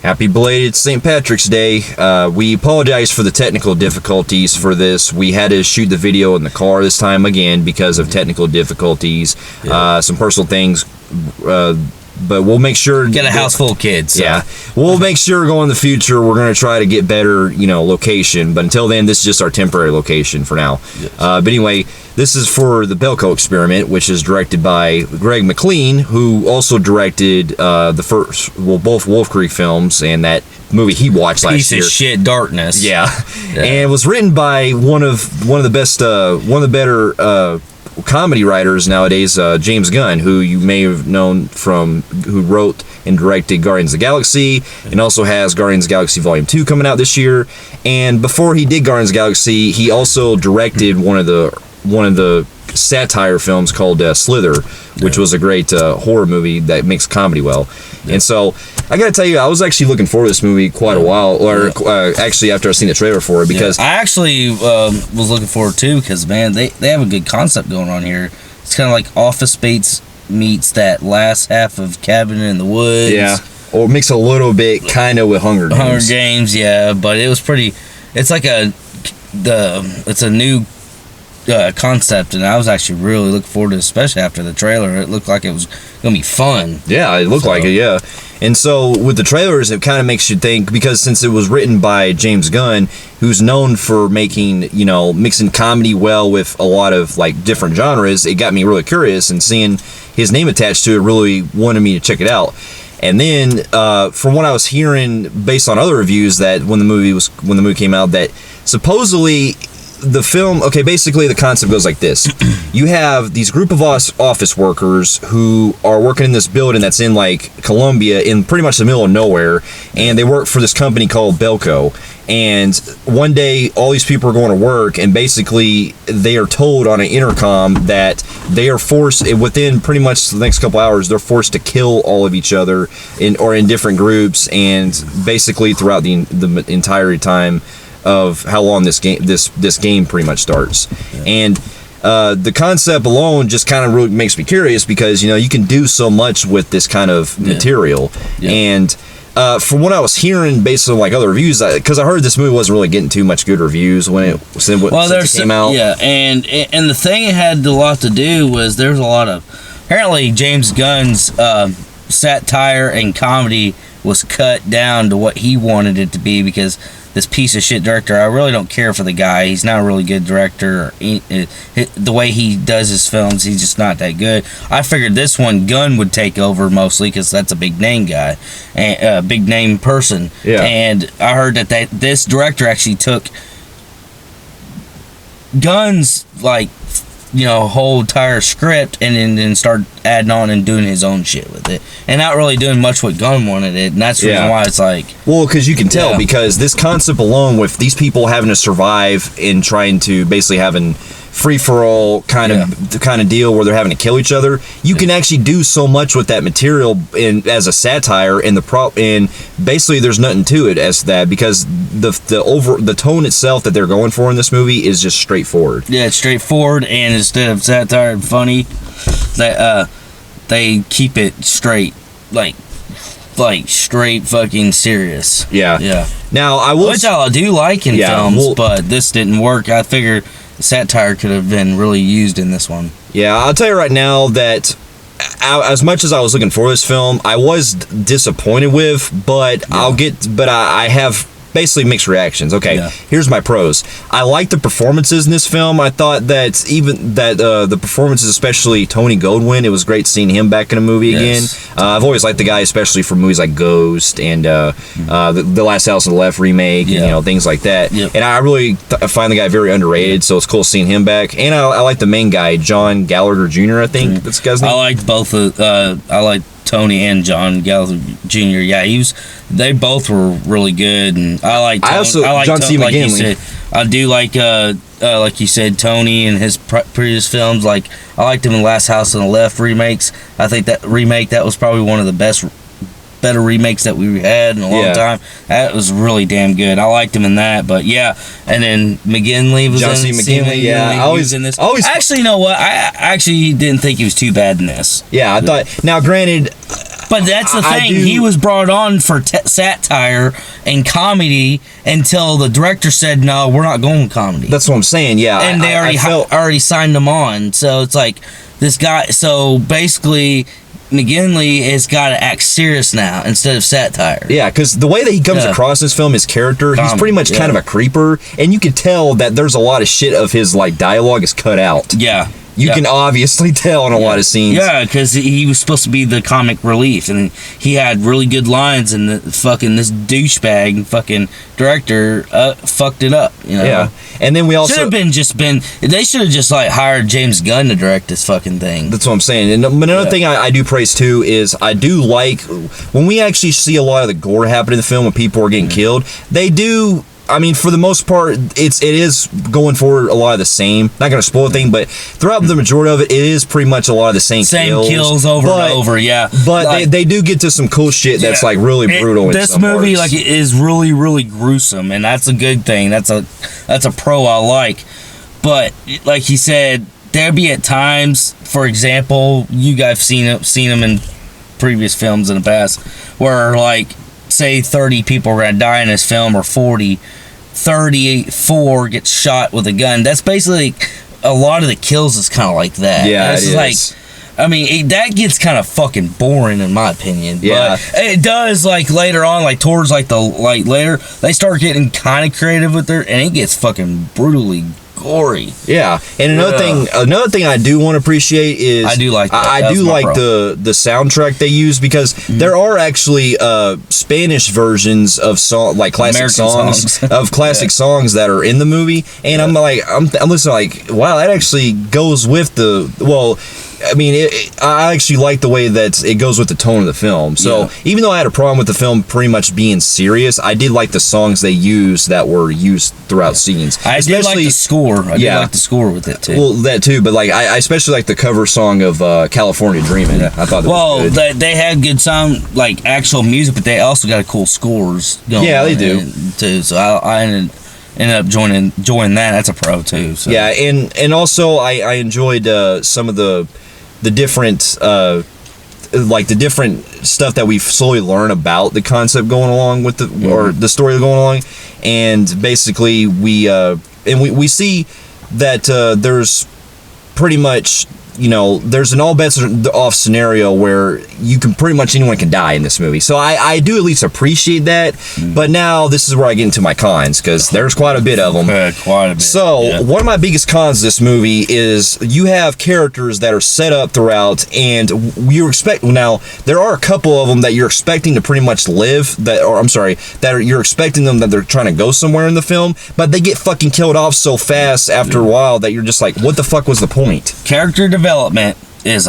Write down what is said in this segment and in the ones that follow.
Happy belated St. Patrick's Day. We apologize for the technical difficulties for this. We had to shoot the video in the car this time again because of technical difficulties, some personal things, but we'll make sure... Get a house full of kids. So. Yeah. We'll make sure going in the future we're going to try to get better, location, but until then, this is just our temporary location for now. Yes. But anyway, this is for the Belko Experiment, which is directed by Greg McLean, who also directed both Wolf Creek films and that movie he watched last year. Piece of shit, Darkness. Yeah. And was written by one of the better comedy writers nowadays, James Gunn, who you may have known from, who wrote and directed Guardians of the Galaxy, and also has Guardians of the Galaxy Volume 2 coming out this year. And before he did Guardians of the Galaxy, he also directed one of the satire films called Slither, which was a great horror movie that makes comedy well. And so I gotta tell you, I was actually looking forward to this movie quite a while, or actually after I seen the trailer for it, because I actually was looking forward too, because man, they have a good concept going on here. It's kind of like Office Space meets that last half of Cabin in the Woods. Yeah, or mix a little bit kind of with Hunger Games. Hunger Games, yeah, but it was pretty. It's like it's a new concept, and I was actually really looking forward to it, especially after the trailer. It looked like it was gonna be fun. Yeah, it looked like it, yeah. And so with the trailers, it kind of makes you think, because since it was written by James Gunn, who's known for making, mixing comedy well with a lot of like different genres, it got me really curious, and seeing his name attached to it really wanted me to check it out. And then from what I was hearing based on other reviews, that when the movie came out, that supposedly the film, basically the concept goes like this. You have these group of office workers who are working in this building that's in like Colombia, in pretty much the middle of nowhere, and they work for this company called Belko. And one day all these people are going to work, and basically they are told on an intercom that they are forced, within pretty much the next couple hours, they're forced to kill all of each other in different groups, and basically throughout the entire time of how long this game pretty much starts. Yeah. And the concept alone just kind of really makes me curious, because you can do so much with this kind of material. Yeah. And from what I was hearing based on like other reviews, because I heard this movie wasn't really getting too much good reviews when it came out. Yeah, and the thing it had a lot to do was there's a lot of, apparently James Gunn's satire and comedy was cut down to what he wanted it to be, because this piece of shit director, I really don't care for the guy. He's not a really good director. The way he does his films, he's just not that good. I figured this one Gunn would take over mostly, because that's a big name guy, and big name person. Yeah. And I heard that this director actually took Gunn's whole entire script and then start adding on and doing his own shit with it, and not really doing much what Gunn wanted it, and that's the reason why it's like... Well, because you can tell, because this concept alone, with these people having to survive and trying to basically having free-for-all kind of deal where they're having to kill each other, you can actually do so much with that material as a satire, and basically there's nothing to it as that, because the tone itself that they're going for in this movie is just straightforward. Yeah, it's straightforward, and instead of satire and funny, they keep it straight, like straight fucking serious. Yeah. Now which I do like in films, but this didn't work. I figured satire could have been really used in this one. Yeah, I'll tell you right now that as much as I was looking for this film, I was disappointed with, but I have basically mixed reactions. Here's my pros. I like the performances in this film. I thought that the performances, especially Tony Goldwyn, it was great seeing him back in a movie again. I've always liked the guy, especially from movies like Ghost and the Last House on the Left remake, and things like that. And I really find the guy very underrated, so it's cool seeing him back. And I like the main guy, John Gallagher Jr., I think that's the guy's name. I liked both I liked Tony and John Gallagher Jr. Yeah, they both were really good, and I like John C. Like you said, I do like you said, Tony and his previous films. Like, I liked him in Last House on the Left remakes. I think that was probably one of the better remakes that we had in a long time. That was really damn good. I liked him in that, but and then McGinley was John C. McGinley. He was in this. Actually, you know what? I actually didn't think he was too bad in this. Yeah, I thought. Now, granted, But that's the thing. He was brought on for satire and comedy until the director said, "No, we're not going comedy." That's what I'm saying. Yeah, and they already signed him on. So it's like this guy. So basically, McGinley has got to act serious now instead of satire. Yeah, because the way that he comes across in this film, his character, he's pretty much kind of a creeper, and you can tell that there's a lot of shit of his like dialogue is cut out. Yeah. You can obviously tell in a lot of scenes. Yeah, because he was supposed to be the comic relief, and he had really good lines, and this douchebag fucking director fucked it up. You know? Yeah, and then we also should have been. They should have just like hired James Gunn to direct this fucking thing. That's what I'm saying. And another thing I do praise too is I do like when we actually see a lot of the gore happen in the film when people are getting killed. They do. I mean, for the most part, it is going for a lot of the same. Not going to spoil a thing, but throughout the majority of it, it is pretty much a lot of the same kills over and over. Yeah, but like, they do get to some cool shit that's like really brutal. This movie, like, it is really, really gruesome, and that's a good thing. That's a pro I like. But like he said, there'd be at times, for example, you guys have seen them in previous films in the past, where like say 30 people are gonna die in this film, or 40. 34 gets shot with a gun. That's basically a lot of the kills is kind of like that. Yeah, it is. Like, I mean, that gets kind of fucking boring in my opinion. Yeah, but it does. Like later on, like towards like later, they start getting kind of creative with their, and it gets fucking brutally gory. Yeah, and another thing I do want to appreciate is I do like that. I do like the soundtrack they use, because there are actually Spanish versions of classic songs that are in the movie, and I'm listening like, wow, that actually goes with I mean, I actually like the way that it goes with the tone of the film. So even though I had a problem with the film pretty much being serious, I did like the songs they used that were used throughout scenes. I did like the score. I did like the score with it too. Well, that too, but like I especially like the cover song of California Dreamin'. I thought that was good. They had good sound, like actual music, but they also got cool scores going. Yeah, they do too. So I ended up joining that. That's a pro too. So. Yeah, and also I enjoyed some of the different the different stuff that we slowly learn about the concept going along with or the story going along, and basically we see that there's pretty much, you know, there's an all bets are off scenario where you can pretty much anyone can die in this movie. So I do at least appreciate that. But now this is where I get into my cons, because there's quite a bit of them. Quite a bit. So one of my biggest cons of this movie is you have characters that are set up throughout, and now there are a couple of them that you're expecting to pretty much live, you're expecting them that they're trying to go somewhere in the film, but they get fucking killed off so fast after a while that you're just like, what the fuck was the point? Character development is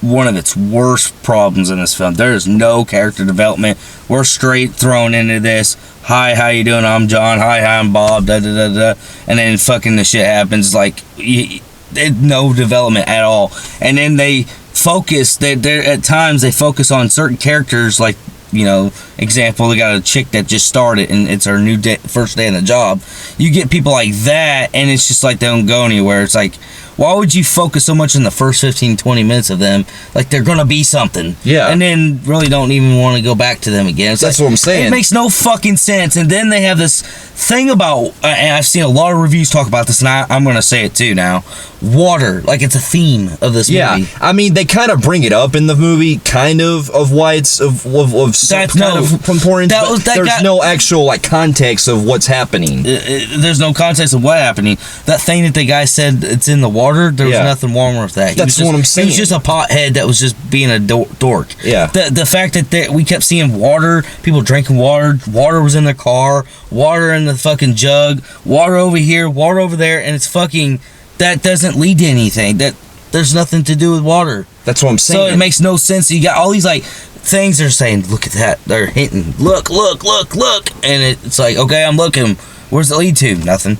one of its worst problems in this film. There is no character development. We're straight thrown into this. Hi, how you doing? I'm John. Hi, I'm Bob. Da da da da. And then fucking the shit happens. Like no development at all. And then they focus. At times they focus on certain characters. Like, you know, example, they got a chick that just started and it's her first day in the job. You get people like that, and it's just like they don't go anywhere. It's like, why would you focus so much in the first 15-20 minutes of them? Like they're gonna be something. Yeah. And then really don't even want to go back to them again. That's what I'm saying. It makes no fucking sense. And then they have this thing about, and I've seen a lot of reviews talk about this, and I'm gonna say it too now. Water, like it's a theme of this movie. Yeah, I mean they kind of bring it up in the movie, kind of why it's of importance. There's no actual like context of what's happening. There's no context of what's happening. That thing that the guy said it's in the water. There was nothing wrong with that. That's what I'm saying. He was just a pothead that was just being a dork. Yeah. The fact that we kept seeing water, people drinking water. Water was in their car. Water in the fucking jug. Water over here. Water over there, and it's fucking. That doesn't lead to anything. That there's nothing to do with water. That's what I'm saying. So it makes no sense. You got all these like things they're saying. Look at that. They're hinting. Look. And it's like, okay, I'm looking. Where's it lead to? Nothing.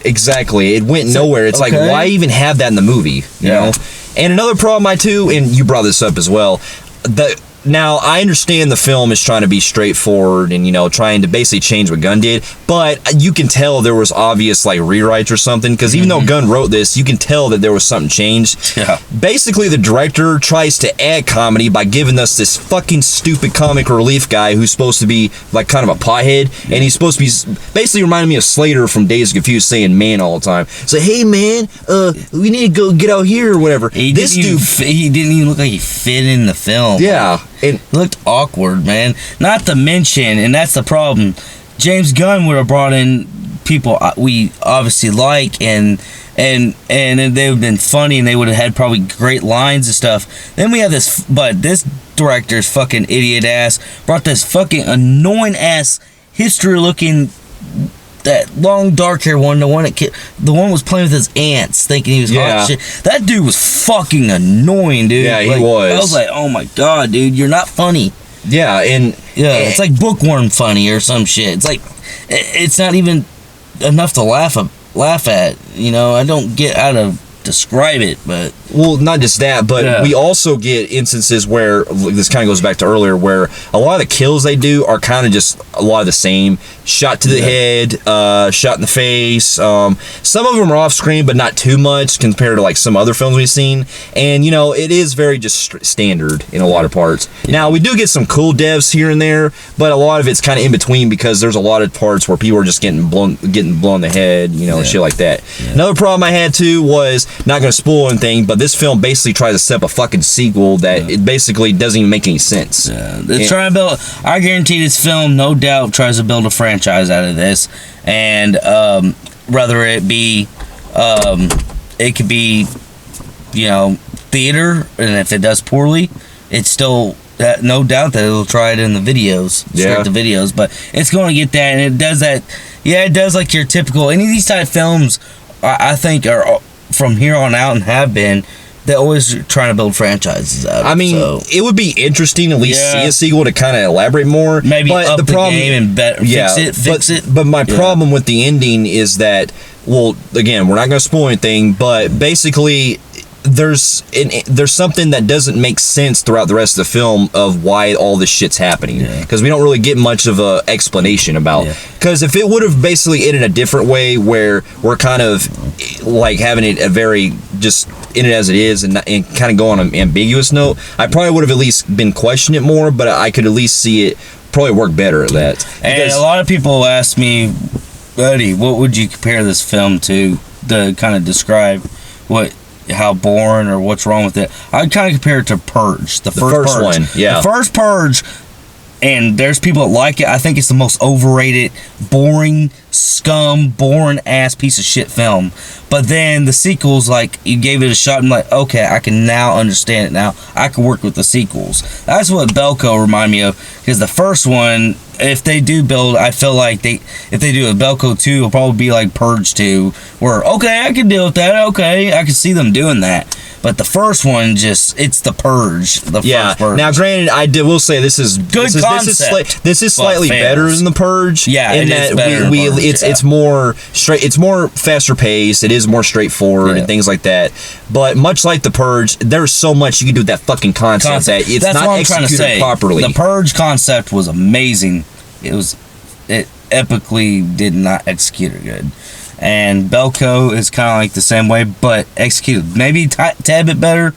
Exactly. It went nowhere. It's like, why even have that in the movie? You know? And another problem and you brought this up as well, that Now, I understand the film is trying to be straightforward and, trying to basically change what Gunn did, but you can tell there was obvious, rewrites or something, because even though Gunn wrote this, you can tell that there was something changed. Yeah. Basically, the director tries to add comedy by giving us this fucking stupid comic relief guy who's supposed to be, kind of a pothead, and he's supposed to be, basically reminding me of Slater from Days of Confused saying man all the time. So, hey, man, we need to go get out here or whatever. He didn't even look like he fit in the film. Yeah. It looked awkward, man. Not to mention, and that's the problem, James Gunn would have brought in people we obviously like, and they would have been funny, and they would have had probably great lines and stuff. Then we have this director's fucking idiot ass brought this fucking annoying ass history looking, that long dark hair one, the one was playing with his ants, thinking he was hot shit. That dude was fucking annoying, dude. Yeah, he was. I was like, oh my god, dude, you're not funny. Yeah, it's like bookworm funny or some shit. It's like, it's not even enough to laugh at. I don't get how to describe it, but well, not just that, but we also get instances where this kind of goes back to earlier, where a lot of the kills they do are kind of just a lot of the same. Shot to the head, shot in the face. Some of them are off screen, but not too much compared to some other films we've seen. And it is very just standard in a lot of parts. Now we do get some cool devs here and there, but a lot of it's kind of in between, because there's a lot of parts where people are just getting blown in the head, shit like that. Another problem I had too was, not going to spoil anything, but this film basically tries to set up a fucking sequel that it basically doesn't even make any sense. They're trying to build. I guarantee this film, no doubt, tries to build a franchise out of this, and whether it be, it could be, theater, and if it does poorly, it's still no doubt that it'll try it in the videos, straight to videos. But it's going to get that, and it does that. Yeah, it does your typical. Any of these type of films, I think, are from here on out and have been. They're always trying to build franchises out. It would be interesting to at least see a sequel to kind of elaborate more. Maybe up the game and fix it. But my problem with the ending is that, well, again, we're not going to spoil anything, but basically, there's something that doesn't make sense throughout the rest of the film of why all this shit's happening, because we don't really get much of a explanation about. Because if it would have basically ended a different way, where we're kind of having it a very just in it as it is, and kind of go on an ambiguous note, I probably would have at least been questioning it more, but I could at least see it probably work better at that. And a lot of people ask me, Buddy, what would you compare this film to kind of describe how boring or what's wrong with it? I'd kind of compare it to Purge, the first Purge. One, the first Purge, and there's people that like it. I think it's the most overrated, boring, boring ass piece of shit film. But then the sequels, you gave it a shot, and okay, I can now understand it now. I can work with the sequels. That's what Belko remind me of, because the first one, if they do build, I feel like if they do a Belko 2, it'll probably be like Purge 2, where, okay, I can deal with that, okay, I can see them doing that. But the first one, it's the Purge. First Purge. Now, granted, will say this is good concept. This is slightly better than the Purge. Yeah, in it that is better. It's more straight. It's more faster paced. It is more straightforward and things like that. But much like the Purge, there's so much you can do with that fucking concept that it's That's not what I'm trying to executed say. properly. The Purge concept was amazing. It epically did not execute it good. And Belko is kind of like the same way, but executed maybe tad bit better,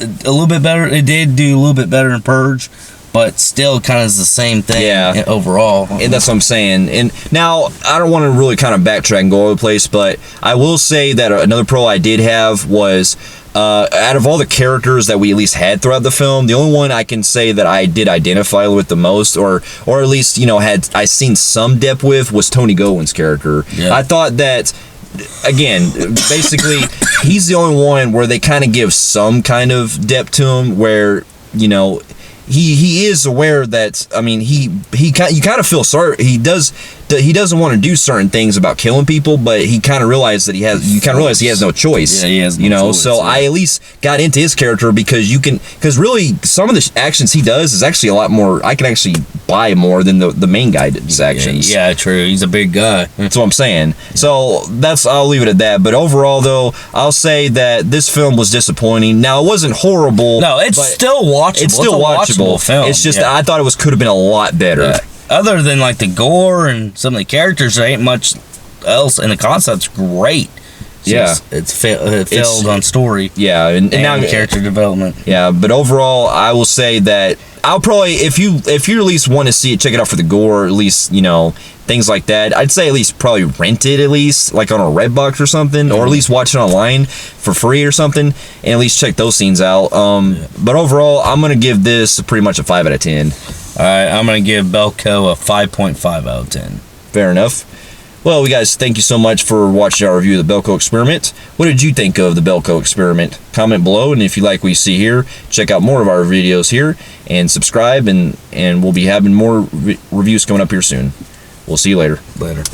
a little bit better. It did do a little bit better in Purge, but still kind of is the same thing overall. And that's what I'm saying. And now, I don't want to really kind of backtrack and go all over the place, but I will say that another pro I did have was, out of all the characters that we at least had throughout the film, the only one I can say that I did identify with the most, or at least, had I seen some depth with, was Tony Gowan's character. I thought that, again, basically, he's the only one where they kind of give some kind of depth to him, where, he is aware that, you kind of feel sorry. He doesn't want to do certain things about killing people, but he kind of realized that he has no choice. Yeah, he has no choice. So I at least got into his character because really some of the actions he does is actually a lot more. I can actually by more than the main guy did his actions. Yeah, true. He's a big guy. That's what I'm saying. So I'll leave it at that. But overall, though, I'll say that this film was disappointing. Now, it wasn't horrible. No, it's still watchable. It's still watchable. Film. It's just I thought it could have been a lot better. Yeah. Other than like the gore and some of the characters, there ain't much else, and the concept's great. It's failed on story. Yeah, and now character development. Yeah, but overall, I will say that I'll probably, if you at least want to see it, check it out for the gore, at least, things like that. I'd say at least probably rent it, at least like on a Redbox or something, or at least watch it online for free or something, and at least check those scenes out. But overall, I'm gonna give this pretty much a 5 out of 10. All right, I'm gonna give Belko a 5.5 out of 10. Fair enough. Well, we guys, thank you so much for watching our review of the Belko Experiment. What did you think of the Belko Experiment? Comment below, and if you like what you see here, check out more of our videos here, and subscribe, and we'll be having more reviews coming up here soon. We'll see you later. Later.